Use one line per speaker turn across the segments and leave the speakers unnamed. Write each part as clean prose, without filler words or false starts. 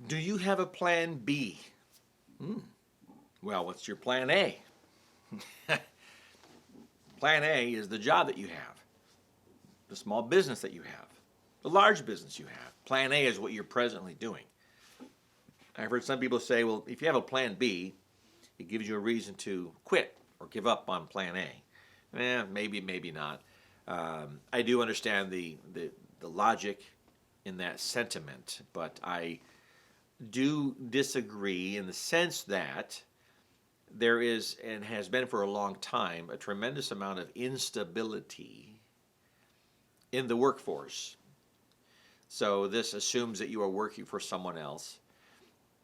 Do you have a plan B? Hmm. Well, what's your plan A? Plan A is the job that you have, the small business that you have, the large business you have. Plan A is what you're presently doing. I've heard some people say, well, if you have a plan B, it gives you a reason to quit or give up on plan A. Maybe, maybe not. I do understand the logic in that sentiment, but I do disagree in the sense that there is, and has been for a long time, a tremendous amount of instability in the workforce. So this assumes that you are working for someone else.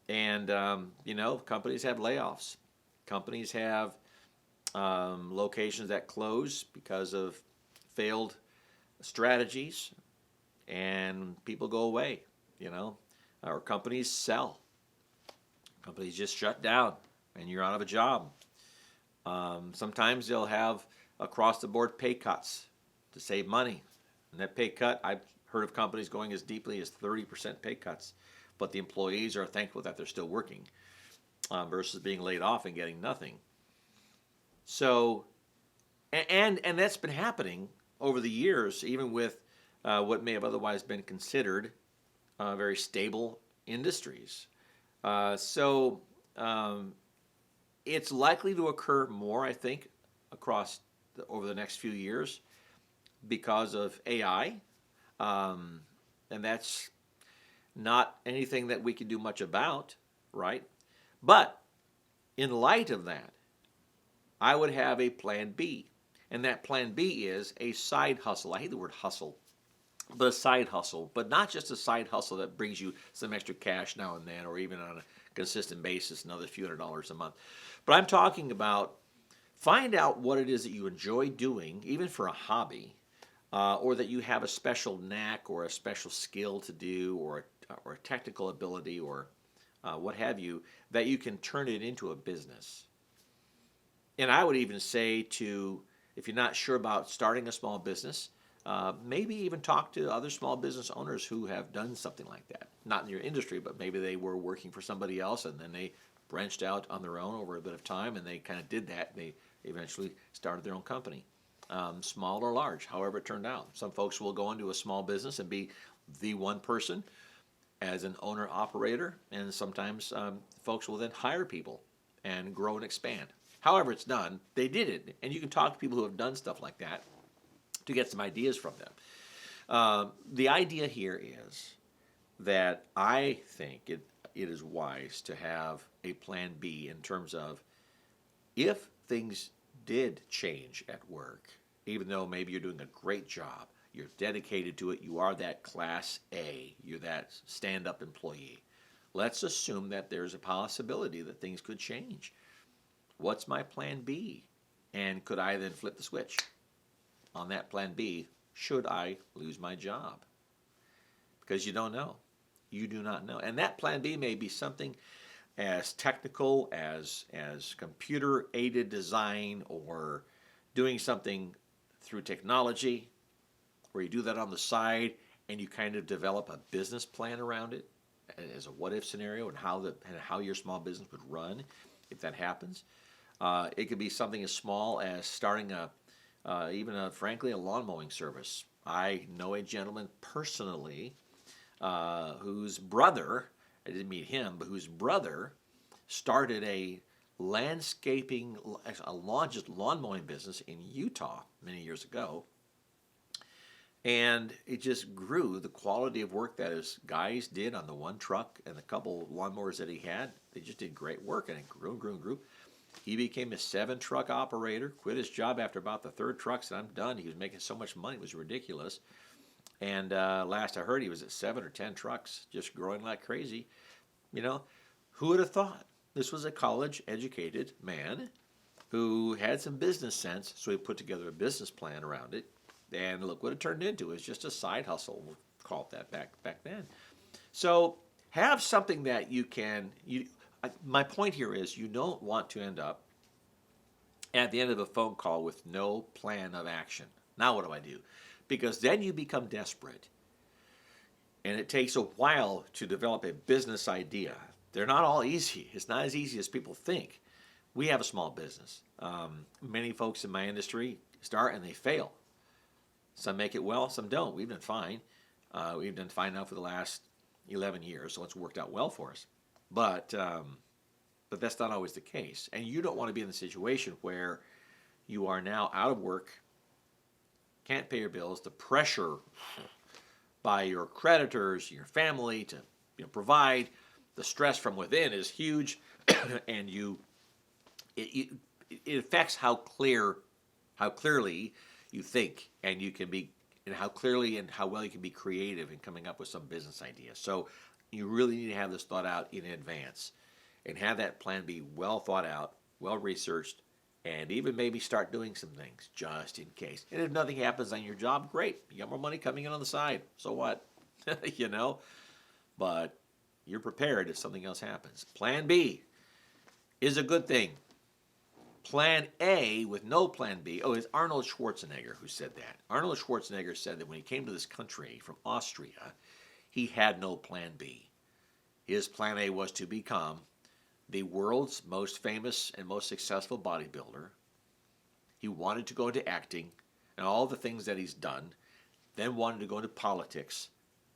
And, companies have layoffs. Companies have locations that close because of failed strategies, and people go away, or companies sell. Companies just shut down, and you're out of a job. Sometimes they'll have across the board pay cuts to save money. And that pay cut, I've heard of companies going as deeply as 30% pay cuts, but the employees are thankful that they're still working versus being laid off and getting nothing. So, and that's been happening over the years, even with what may have otherwise been considered very stable industries. So it's likely to occur more, I think, over the next few years because of AI, and that's not anything that we can do much about, right? But in light of that, I would have a plan B. And that plan B is a side hustle. I hate the word hustle, but a side hustle. But not just a side hustle that brings you some extra cash now and then, or even on a consistent basis, another few $100s a month. But I'm talking about find out what it is that you enjoy doing, even for a hobby, or that you have a special knack or a special skill to do, or a technical ability, or what have you, that you can turn it into a business. And I would even say if you're not sure about starting a small business, maybe even talk to other small business owners who have done something like that. Not in your industry, but maybe they were working for somebody else and then they branched out on their own over a bit of time and they kind of did that. They eventually started their own company, small or large, however it turned out. Some folks will go into a small business and be the one person as an owner operator, and sometimes folks will then hire people and grow and expand. However it's done, they did it. And you can talk to people who have done stuff like that to get some ideas from them. The idea here is that I think it is wise to have a plan B in terms of if things did change at work, even though maybe you're doing a great job, you're dedicated to it, you are that class A, you're that stand-up employee. Let's assume that there's a possibility that things could change. What's my plan B? And could I then flip the switch on that plan B should I lose my job? Because you don't know. You do not know. And that plan B may be something as technical as computer aided design, or doing something through technology where you do that on the side and you kind of develop a business plan around it as a what if scenario, and how your small business would run if that happens. It could be something as small as starting frankly, a lawn mowing service. I know a gentleman personally whose brother, I didn't meet him, but whose brother started a just lawn mowing business in Utah many years ago. And it just grew. The quality of work that his guys did on the one truck and the couple lawnmowers that he had, they just did great work, and it grew and grew and grew. He became a 7-truck operator, quit his job after about the 3rd truck, said, I'm done. He was making so much money, it was ridiculous. And last I heard, he was at 7 or 10 trucks, just growing like crazy. Who would have thought? This was a college-educated man who had some business sense, so he put together a business plan around it. And look what it turned into. It's just a side hustle, we'll call it that back then. So have something that you can... my point here is you don't want to end up at the end of a phone call with no plan of action. Now what do I do? Because then you become desperate. And it takes a while to develop a business idea. They're not all easy. It's not as easy as people think. We have a small business. Many folks in my industry start and they fail. Some make it well, some don't. We've done fine. We've done fine now for the last 11 years, so it's worked out well for us. But that's not always the case. And you don't want to be in the situation where you are now out of work, can't pay your bills, the pressure by your creditors, your family to provide, the stress from within is huge, and it affects how clearly you think, and you can be, and how clearly and how well you can be creative in coming up with some business ideas. So you really need to have this thought out in advance, and have that plan be well thought out, well researched, and even maybe start doing some things just in case. And if nothing happens on your job, great. You got more money coming in on the side. So what? But you're prepared if something else happens. Plan B is a good thing. Plan A with no plan B. Oh, it's Arnold Schwarzenegger who said that. Arnold Schwarzenegger said that when he came to this country from Austria, he had no plan B. His plan A was to become the world's most famous and most successful bodybuilder. He wanted to go into acting and all the things that he's done, then wanted to go into politics.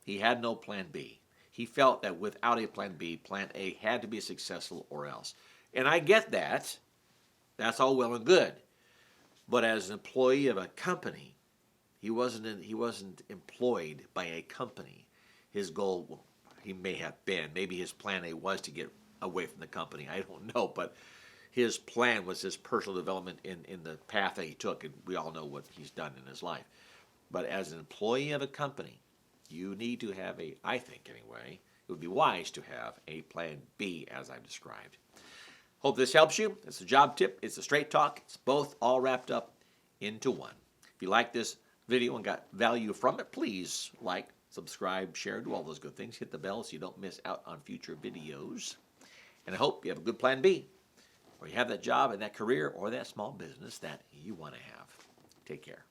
He had no plan B. He felt that without a plan B, plan A had to be successful or else. And I get that. That's all well and good. But as an employee of a company, he wasn't employed by a company. His goal, he may have been, maybe his plan A was to get away from the company. I don't know, but his plan was his personal development in the path that he took, and we all know what he's done in his life. But as an employee of a company, you need to have I think anyway, it would be wise to have a plan B as I've described. Hope this helps you. It's a job tip. It's a straight talk. It's both all wrapped up into one. If you like this video and got value from it, please like, subscribe, share, do all those good things. Hit the bell so you don't miss out on future videos. And I hope you have a good plan B, or you have that job and that career or that small business that you want to have. Take care.